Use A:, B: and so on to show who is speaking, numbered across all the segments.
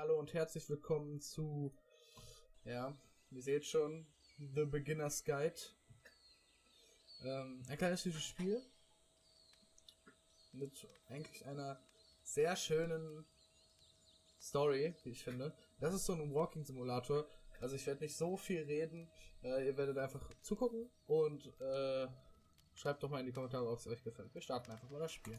A: Hallo und herzlich willkommen zu, ja, ihr seht schon, The Beginner's Guide. Ein kleines süßes Spiel mit eigentlich einer sehr schönen Story, wie ich finde. Das ist so ein Walking-Simulator, also ich werde nicht so viel reden, ihr werdet einfach zugucken und schreibt doch mal in die Kommentare, ob es euch gefällt. Wir starten einfach mal das Spiel.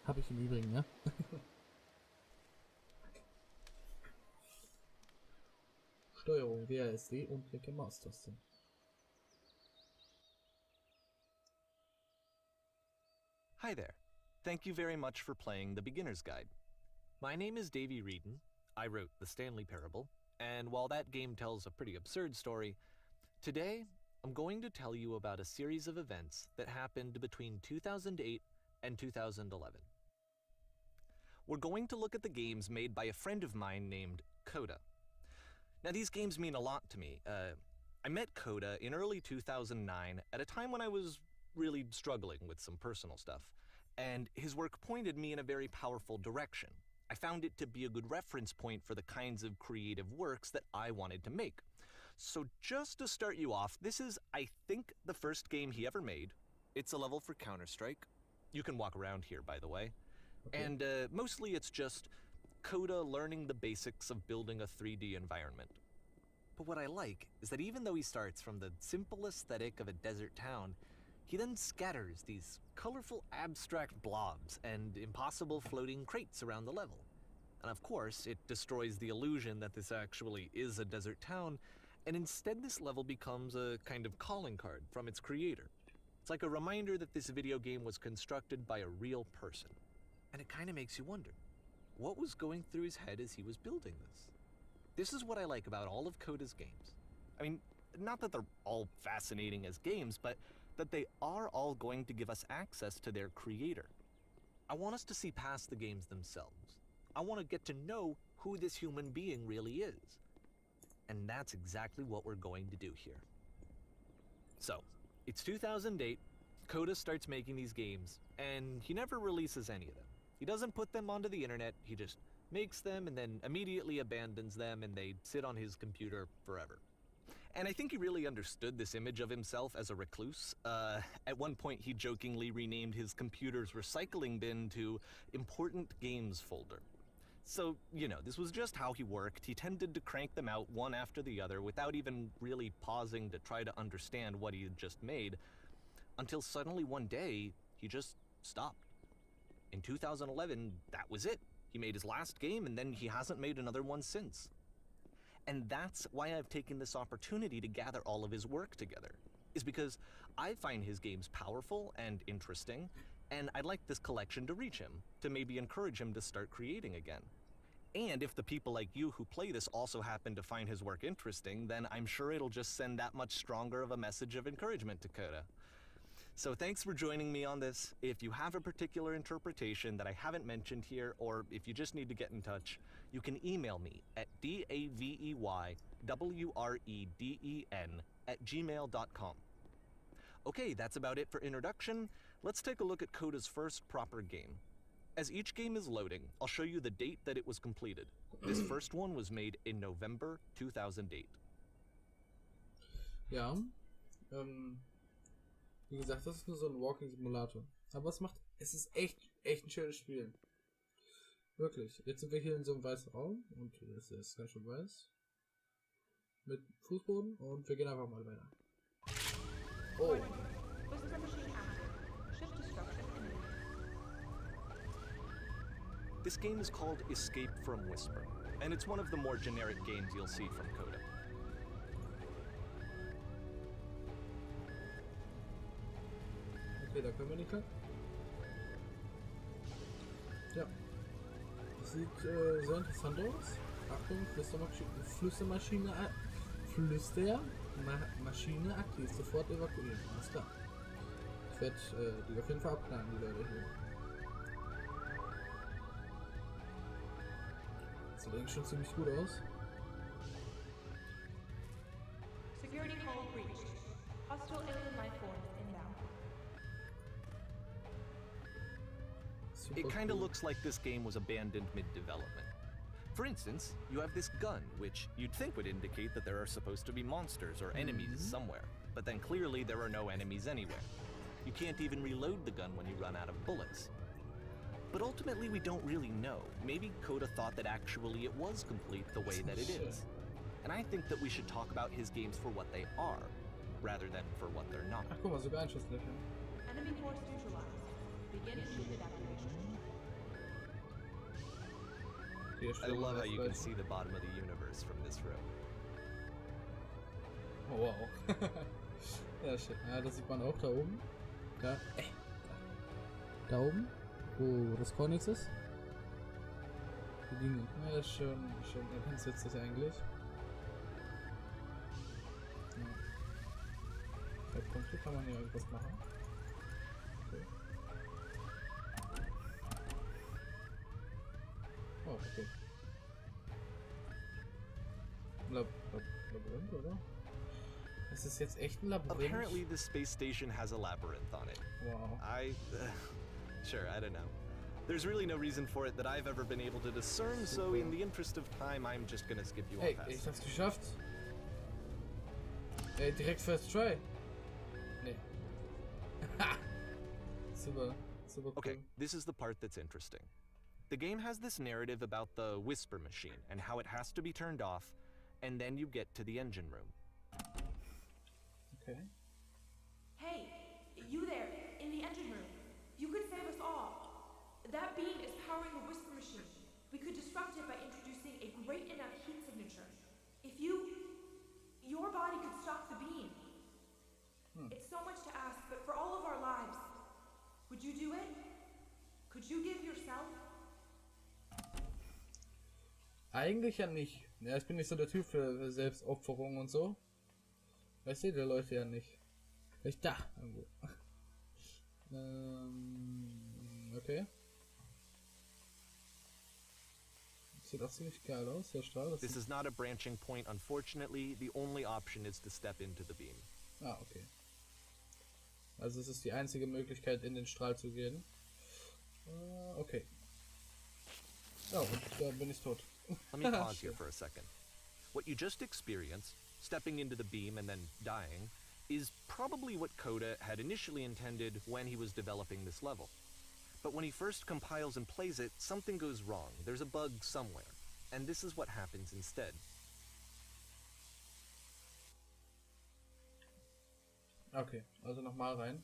A: Habe ich im Übrigen, ja? Steuerung WASD und linke Maustaste.
B: Hi there. Thank you very much for playing The Beginner's Guide. My name is Davey Reedon. I wrote The Stanley Parable, and while that game tells a pretty absurd story, today I'm going to tell you about a series of events that happened between 2008 and 2011. We're going to look at the games made by a friend of mine named Coda. Now, these games mean a lot to me. I met Coda in early 2009 at a time when I was really struggling with some personal stuff, and his work pointed me in a very powerful direction. I found it to be a good reference point for the kinds of creative works that I wanted to make. So just to start you off, this is, I think, the first game he ever made. It's a level for Counter-Strike. You can walk around here, by the way. Okay. And mostly it's just Coda learning the basics of building a 3D environment. But what I like is that even though he starts from the simple aesthetic of a desert town, he then scatters these colorful abstract blobs and impossible floating crates around the level. And of course, it destroys the illusion that this actually is a desert town, and instead this level becomes a kind of calling card from its creator. It's like a reminder that this video game was constructed by a real person. And it kind of makes you wonder, what was going through his head as he was building this? This is what I like about all of Coda's games. I mean, not that they're all fascinating as games, but that they are all going to give us access to their creator. I want us to see past the games themselves. I want to get to know who this human being really is. And that's exactly what we're going to do here. So, it's 2008, Coda starts making these games, and he never releases any of them. He doesn't put them onto the internet, he just makes them and then immediately abandons them, and they sit on his computer forever. And I think he really understood this image of himself as a recluse. At one point, he jokingly renamed his computer's recycling bin to Important Games Folder. So, you know, this was just how he worked. He tended to crank them out one after the other without even really pausing to try to understand what he had just made, until suddenly one day, he just stopped. In 2011, that was it. He made his last game, and then he hasn't made another one since. And that's why I've taken this opportunity to gather all of his work together, is because I find his games powerful and interesting, and I'd like this collection to reach him, to maybe encourage him to start creating again. And if the people like you who play this also happen to find his work interesting, then I'm sure it'll just send that much stronger of a message of encouragement to Coda. So thanks for joining me on this. If you have a particular interpretation that I haven't mentioned here, or if you just need to get in touch, you can email me at daveywreden@gmail.com. Okay, that's about it for introduction. Let's take a look at Coda's first proper game. As each game is loading, I'll show you the date that it was completed. This first one was made in November 2008.
A: Ja, wie gesagt, das ist nur so ein Walking-Simulator. Aber es ist echt ein schönes Spiel. Wirklich. Jetzt sind wir hier in so einem weißen Raum und es ist ganz schön weiß. Mit Fußboden und wir gehen einfach mal weiter. Oh.
B: This game is called Escape from Whisper, and it's one of the more generic games you'll see from Coda.
A: Okay, da können wir nicht lang. Ja. Das sieht sehr interessant aus. Achtung, Flüstermaschine aktiv. Sofort evakuieren. Alles klar. Ich werde die auf jeden Fall abknallen, die Leute hier. Sieht eigentlich schon ziemlich gut aus.
C: Security call breached. Hostile alien life forms inbound.
B: It
A: super
B: kinda
A: cool.
B: looks like this game was abandoned mid-development. For instance, you have this gun, which you'd think would indicate that there are supposed to be monsters or enemies somewhere, but then clearly there are no enemies anywhere. You can't even reload the gun when you run out of bullets. But ultimately we don't really know. Maybe Coda thought that actually it was complete the way that it is. And I think that we should talk about his games for what they are, rather than for what they're not.
A: Ach, guck mal, sogar Einschusslöcher.
C: Enemy force neutralized. Begin unit activation.
A: Hier
B: I
A: stehen
B: love
A: wir
B: how you
A: gleich.
B: can see the bottom of the universe from this room.
A: Oh, wow. Ja, schön. Ja, das sieht man auch da oben. Da. Da oben, wo das Kornix ist. Die Linie. Ja, das ist schon ganz witzig eigentlich. Ja. Punkte kann man hier irgendwas machen. Okay. Oh, okay. Labyrinth, oder? Ist es jetzt echt ein Labyrinth?
B: Apparently the space station has a labyrinth on it.
A: Wow.
B: Sure, I don't know. There's really no reason for it that I've ever been able to discern, so in the interest of time, I'm just gonna skip you all
A: Hey,
B: past.
A: ich hab's geschafft. Ey, direkt first try. Nee. Super cool.
B: Okay, this is the part that's interesting. The game has this narrative about the Whisper Machine and how it has to be turned off, and then you get to the engine room.
A: Okay.
C: Hey, you there, in the engine room. You could save us all. That beam is powering the Whisper Machine. We could disrupt it by introducing a great enough heat signature. If your body could stop the beam. It's so much to ask, but for all of our lives, would you do it? Could you give yourself?
A: Eigentlich ja nicht. Ja, ich bin nicht so der Typ für Selbstopferung und so. Ich sehe die Leute ja nicht. Vielleicht da irgendwo. Okay. Sieht auch ziemlich geil aus, der Strahl. Das
B: This is not a branching point, unfortunately. The only option is to step into the beam.
A: okay. Also es ist die einzige Möglichkeit, in den Strahl zu gehen. Okay. Oh, und da bin ich tot.
B: Let me pause here for a second. What you just experienced, stepping into the beam and then dying, is probably what Coda had initially intended when he was developing this level. But when he first compiles and plays it, something goes wrong. There's a bug somewhere. And this is what happens instead.
A: Okay, also nochmal rein.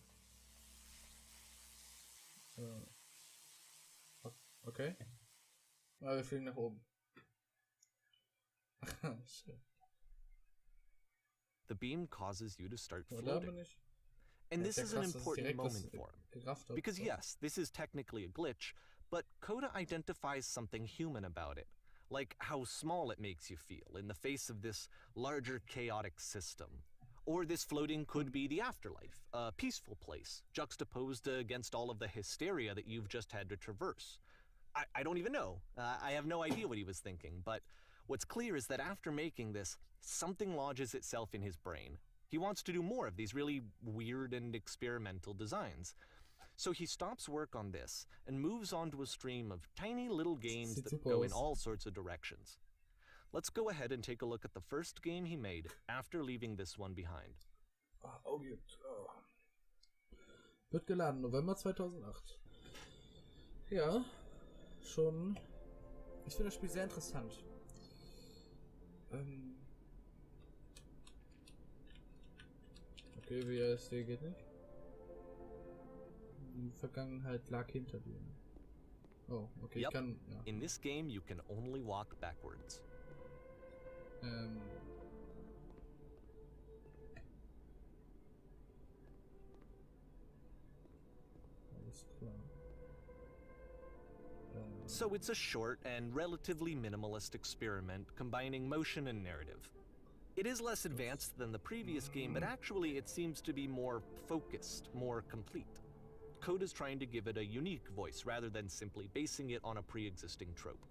A: Okay. Ja, wir fliegen nach oben. Shit.
B: The beam causes you to start
A: Da
B: floating.
A: bin ich.
B: And
A: Ja,
B: this
A: sehr
B: is an
A: krass, dass es
B: important
A: direkt
B: moment
A: das
B: for him.
A: gerafft hat.
B: Because yes, this is technically a glitch, but Coda identifies something human about it. Like how small it makes you feel in the face of this larger chaotic system. Or this floating could be the afterlife, a peaceful place, juxtaposed against all of the hysteria that you've just had to traverse. I don't even know. I have no idea what he was thinking, but what's clear is that after making this, something lodges itself in his brain. He wants to do more of these really weird and experimental designs. So he stops work on this and moves on to a stream of tiny little games
A: Sieht
B: that
A: super
B: go in
A: aus.
B: all sorts of directions. Let's go ahead and take a look at the first game he made after leaving this one behind.
A: Oh, gut. Oh. Wird geladen, November 2008. Ja, schon. Ich finde das Spiel sehr interessant. Okay, WASD geht nicht. Die Vergangenheit lag hinter dir. Oh, okay, ich
B: Yep.
A: kann. Ja.
B: In this game, you can only walk backwards.
A: Alles klar.
B: So it's a short and relatively minimalist experiment combining motion and narrative. It is less advanced than the previous game, but actually it seems to be more focused, more complete. Coda's trying to give it a unique voice rather than simply basing it on a pre-existing trope.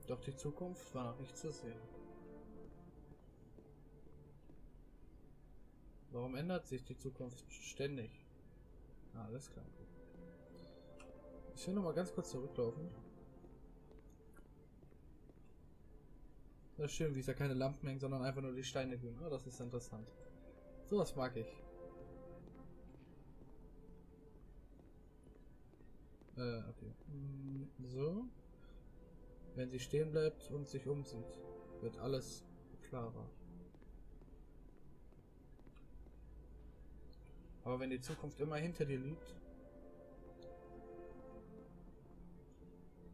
A: Doch die Zukunft war noch nicht zu sehen. Warum ändert sich die Zukunft ständig? Alles klar. Ich will noch mal ganz kurz zurücklaufen. Das ist schön, wie es ja keine Lampen hängen, sondern einfach nur die Steine glühen. Oh, das ist interessant. Sowas mag ich. Okay. So. Wenn sie stehen bleibt und sich umsieht, wird alles klarer. Aber wenn die Zukunft immer hinter dir liegt,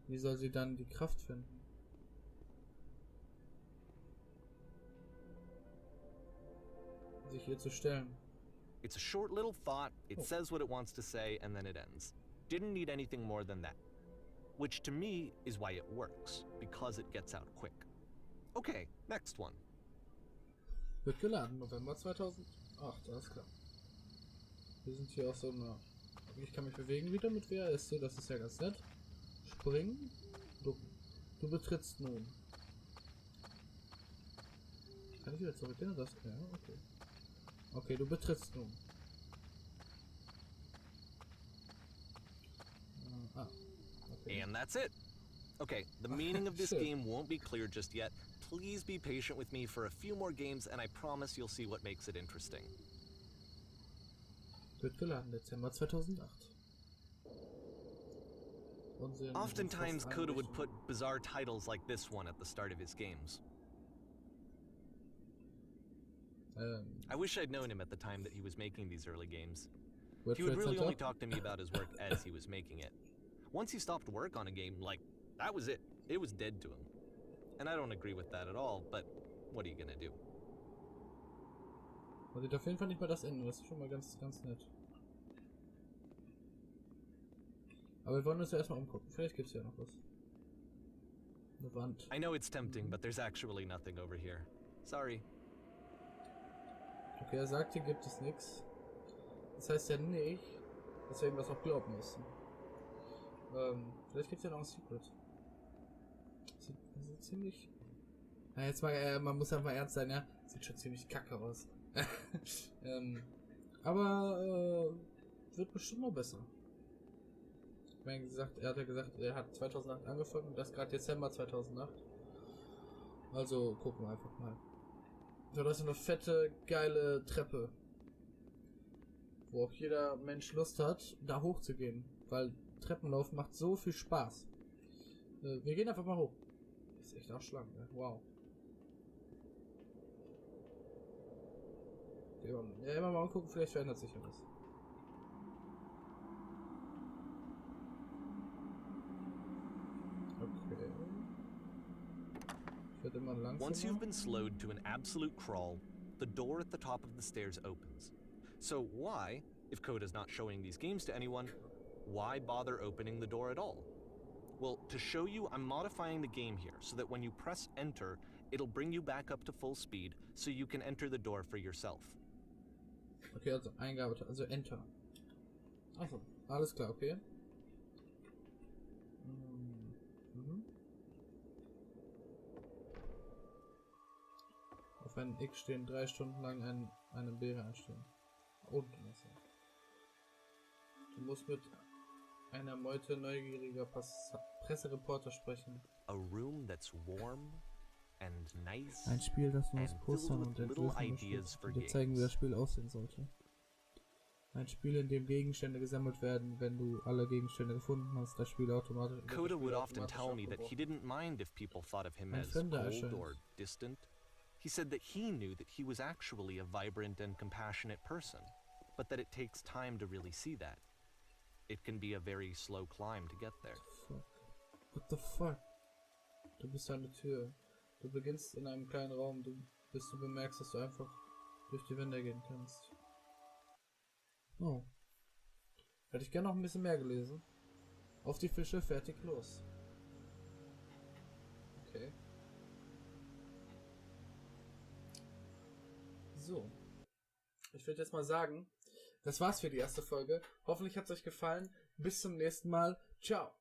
A: wie soll sie dann die Kraft finden? Sich ihr zu stellen.
B: It's a short little thought, it says what it wants to say, and then it ends. Didn't need anything more than that. Which to me is why it works, because it gets out quick. Okay, next one.
A: Wird geladen, November 2008, alles klar. Wir sind hier auf so einer... Ich kann mich bewegen wieder mit WASD, das ist ja ganz nett. Springen. Du betrittst nun. Kann ich wieder zurückgehen? Das ja, okay. Okay, du betrittst nun. Okay.
B: And that's it. Okay, the meaning of this game won't be clear just yet. Please be patient with me for a few more games and I promise you'll see what makes it interesting.
A: Wird geladen, Dezember 2008.
B: Oftentimes, Coda would put bizarre titles like this one at the start of his games. I wish I'd known him at the time that he was making these early games. He would really only talk to me about his work as he was making it. Once he stopped work on a game, like, that was it. It was dead to him. And I don't agree with that at all, but what are you gonna do?
A: Man sieht auf jeden Fall nicht mal das Ende, das ist schon mal ganz nett. Aber wir wollen uns ja erstmal umgucken, vielleicht gibt's ja noch was. Eine Wand.
B: I know it's tempting, but there's actually nothing over here. Sorry.
A: Okay, er sagt, hier gibt es nichts. Das heißt ja nicht, dass wir ihm das auch glauben müssen. Vielleicht gibt es ja noch ein Secret. Sieht ziemlich... Na, jetzt mal, man muss einfach ernst sein, ja? Sieht schon ziemlich kacke aus. Aber wird bestimmt noch besser. Ich meine, er hat ja gesagt, er hat 2008 angefangen und das gerade Dezember 2008. Also gucken wir einfach mal. So, das ist eine fette, geile Treppe. Wo auch jeder Mensch Lust hat, da hochzugehen. Weil Treppenlauf macht so viel Spaß. Wir gehen einfach mal hoch. Ist echt auch schlank, ne? Wow. Ja, immer mal angucken, vielleicht verändert sich ja was. Okay. Ich werde immer langsamer.
B: Once you've been slowed to an absolute crawl, the door at the top of the stairs opens. So why, if Coda's not showing these games to anyone, why bother opening the door at all? Well, to show you, I'm modifying the game here so that when you press enter, it'll bring you back up to full speed so you can enter the door for yourself.
A: Okay, also Eingabe, also Enter. Achso, alles klar, okay. Auf einem X stehen 3 Stunden lang eine Beere einstellen. Und du musst mit einer Meute neugieriger Pressereporter sprechen.
B: A room that's warm and nice.
A: Ein Spiel, das nur aus Postern und Entwürfen besteht. Und dir zeigen, wie das Spiel aussehen sollte. Ein Spiel, in dem Gegenstände gesammelt werden, wenn du alle Gegenstände gefunden hast, das Spiel automatisch.
B: Coda would often tell me that he didn't mind if people thought of him as cold or distant. He said that he knew that he was actually a vibrant and compassionate person, but that it takes time to really see that. It can be a very slow climb to get there.
A: What the fuck? Du bist eine Tür. Du beginnst in einem kleinen Raum, bis du bemerkst, dass du einfach durch die Wände gehen kannst. Oh. Hätte ich gerne noch ein bisschen mehr gelesen. Auf die Fische, fertig, los. Okay. So. Ich würde jetzt mal sagen, das war's für die erste Folge. Hoffentlich hat es euch gefallen. Bis zum nächsten Mal. Ciao.